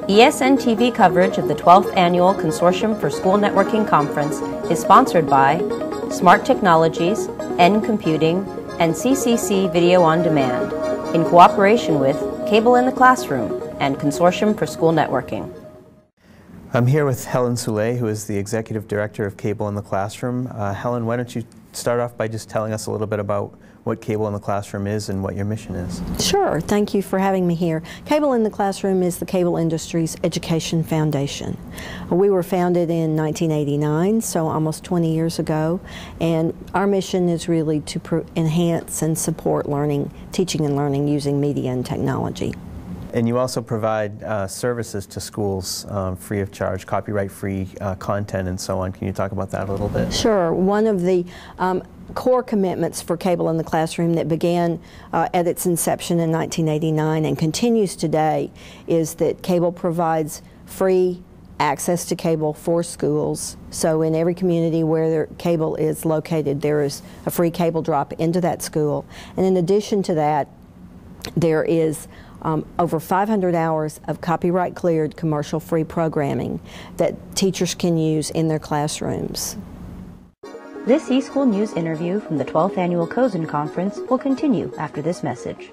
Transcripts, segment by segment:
ESN TV coverage of the 12th Annual Consortium for School Networking Conference is sponsored by Smart Technologies, N Computing, and CCC Video on Demand, in cooperation with Cable in the Classroom and Consortium for School Networking. I'm here with Helen Soulé, who is the Executive Director of Cable in the Classroom. Helen, why don't you start off by just telling us a little bit about what Cable in the Classroom is and what your mission is. Sure. Thank you for having me here. Cable in the Classroom is the cable industry's education foundation. We were founded in 1989, so almost 20 years ago, and our mission is really to enhance and support learning, teaching and learning using media and technology. And you also provide services to schools free of charge, copyright-free content and so on. Can you talk about that a little bit? Sure. One of the core commitments for Cable in the Classroom that began at its inception in 1989 and continues today is that Cable provides free access to cable for schools. So in every community where cable is located, there is a free cable drop into that school. And in addition to that, there is over 500 hours of copyright-cleared, commercial-free programming that teachers can use in their classrooms. This eSchool News interview from the 12th Annual COSN Conference will continue after this message.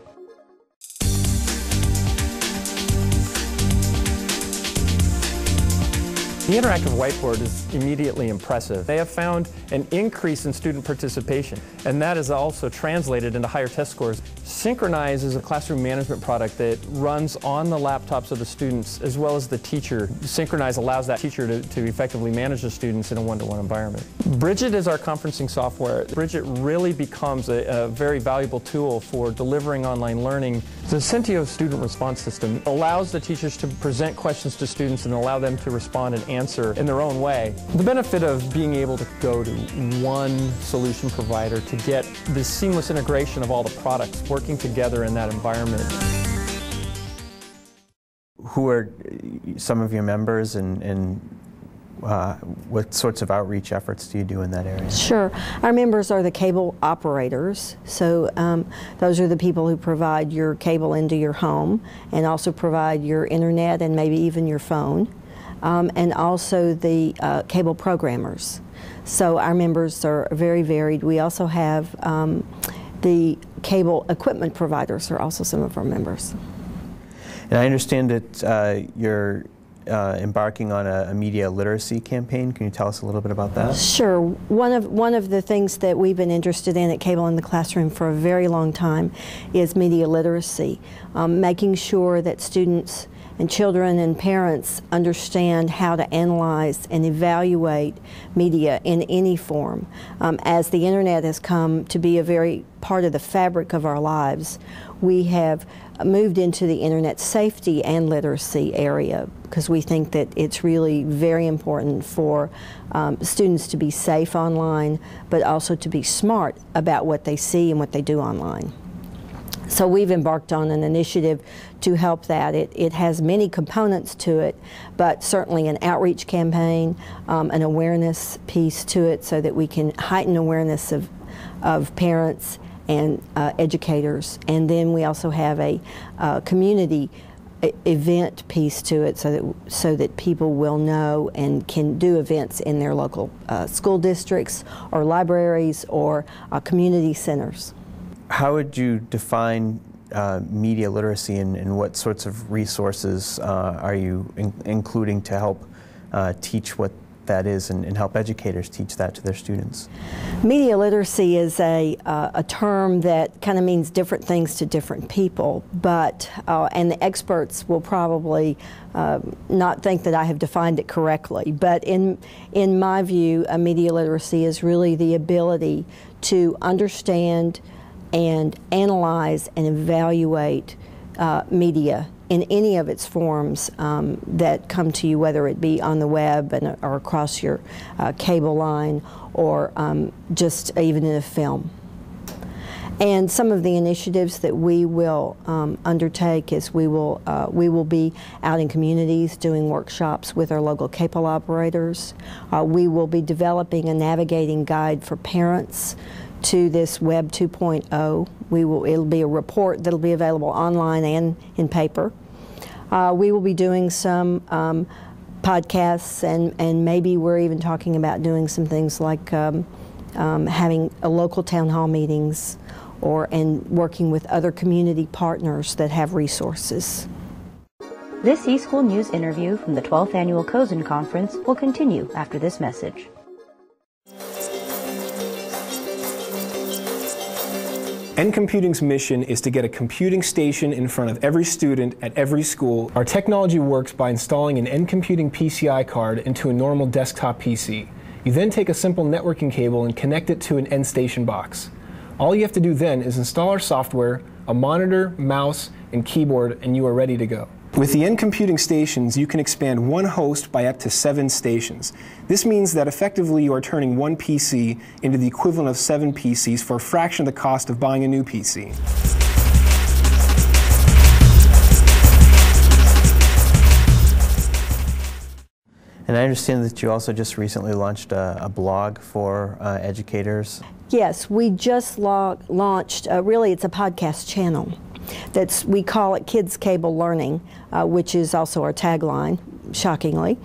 The interactive whiteboard is immediately impressive. They have found an increase in student participation, and that is also translated into higher test scores. Synchronize is a classroom management product that runs on the laptops of the students as well as the teacher. Synchronize allows that teacher to effectively manage the students in a one-to-one environment. Bridget is our conferencing software. Bridget really becomes a very valuable tool for delivering online learning. The Centio student response system allows the teachers to present questions to students and allow them to respond and answer in their own way. The benefit of being able to go to one solution provider to get this seamless integration of all the products working together in that environment. Who are some of your members and what sorts of outreach efforts do you do in that area? Sure. Our members are the cable operators. So those are the people who provide your cable into your home and also provide your internet and maybe even your phone. And also the cable programmers. So our members are very varied. We also have the cable equipment providers are also some of our members. And I understand that you're embarking on a media literacy campaign. Can you tell us a little bit about that? Sure. One of the things that we've been interested in at Cable in the Classroom for a very long time is media literacy, making sure that students and children and parents understand how to analyze and evaluate media in any form. As the internet has come to be a very part of the fabric of our lives, we have moved into the internet safety and literacy area because we think that it's really very important for students to be safe online, but also to be smart about what they see and what they do online. So we've embarked on an initiative to help that. It has many components to it, but certainly an outreach campaign, an awareness piece to it so that we can heighten awareness of parents and educators. And then we also have a community event piece to it so that people will know and can do events in their local school districts or libraries or community centers. How would you define media literacy and what sorts of resources are you including to help teach what that is and help educators teach that to their students? Media literacy is a term that kind of means different things to different people, but and the experts will probably not think that I have defined it correctly, but in my view, media literacy is really the ability to understand and analyze and evaluate media in any of its forms that come to you, whether it be on the web or across your cable line or just even in a film. And some of the initiatives that we will undertake is we will be out in communities doing workshops with our local cable operators. We will be developing a navigating guide for parents to this Web 2.0. It'll be a report that'll be available online and in paper. We will be doing some podcasts, and maybe we're even talking about doing some things like having a local town hall meetings and working with other community partners that have resources. This eSchool News interview from the 12th Annual COSN Conference will continue after this message. NComputing's mission is to get a computing station in front of every student at every school. Our technology works by installing an NComputing PCI card into a normal desktop PC. You then take a simple networking cable and connect it to an end station box. All you have to do then is install our software, a monitor, mouse, and keyboard, and you are ready to go. With the NComputing stations, you can expand one host by up to 7 stations. This means that effectively you are turning one PC into the equivalent of 7 PCs for a fraction of the cost of buying a new PC. And I understand that you also just recently launched a blog for educators. Yes, we just launched, really it's a podcast channel. We call it Kids Cable Learning, which is also our tagline, shockingly.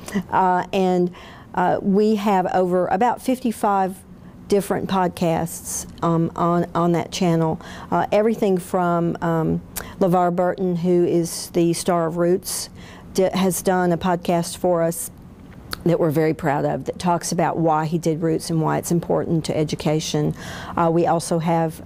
We have over about 55 different podcasts on that channel. Everything from LeVar Burton, who is the star of Roots, has done a podcast for us that we're very proud of, that talks about why he did Roots and why it's important to education. We also have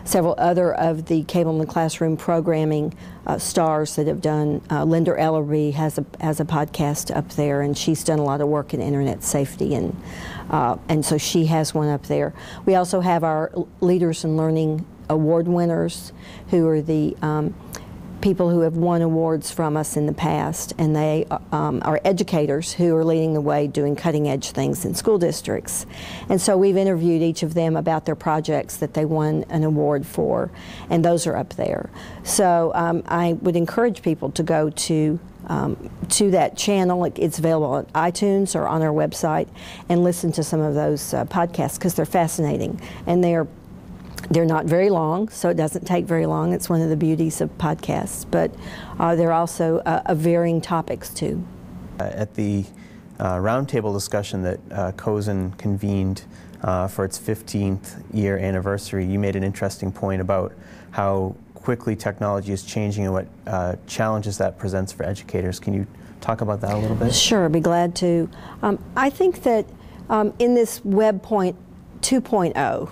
several other of the Cable in the Classroom programming stars that have done. Linda Ellerby has a podcast up there, and she's done a lot of work in internet safety, and so she has one up there. We also have our Leaders in Learning award winners, who are the people who have won awards from us in the past, and they are educators who are leading the way doing cutting-edge things in school districts. And so we've interviewed each of them about their projects that they won an award for, and those are up there. So I would encourage people to go to that channel. It's available on iTunes or on our website, and listen to some of those podcasts, because they're fascinating, and they're not very long, so it doesn't take very long. It's one of the beauties of podcasts, but they're also varying topics too. At the roundtable discussion that COSN convened for its 15th year anniversary, you made an interesting point about how quickly technology is changing and what challenges that presents for educators. Can you talk about that a little bit? Sure, I'd be glad to. I think that in this Web 2.0,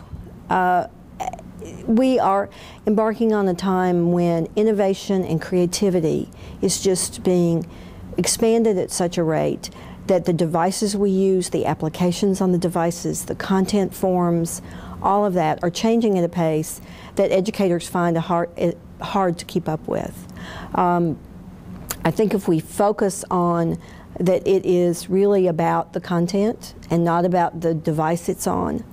we are embarking on a time when innovation and creativity is just being expanded at such a rate that the devices we use, the applications on the devices, the content forms, all of that are changing at a pace that educators find hard to keep up with. I think if we focus on that it is really about the content and not about the device it's on,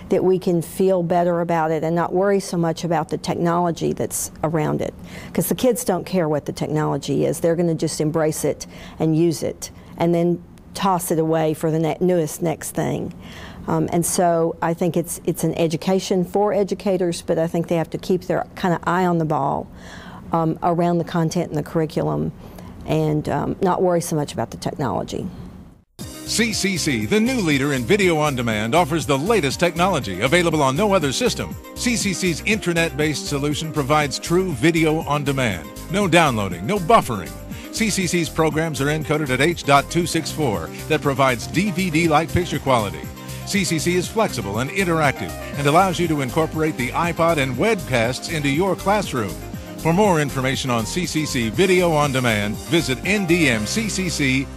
that we can feel better about it and not worry so much about the technology that's around it. Because the kids don't care what the technology is. They're going to just embrace it and use it and then toss it away for the next thing. And so I think it's an education for educators, but I think they have to keep their kind of eye on the ball around the content and the curriculum, and not worry so much about the technology. CCC, the new leader in video on demand, offers the latest technology available on no other system. CCC's internet-based solution provides true video on demand. No downloading, no buffering. CCC's programs are encoded at H.264 that provides DVD-like picture quality. CCC is flexible and interactive and allows you to incorporate the iPod and webcasts into your classroom. For more information on CCC Video on Demand, visit ndmccc.com.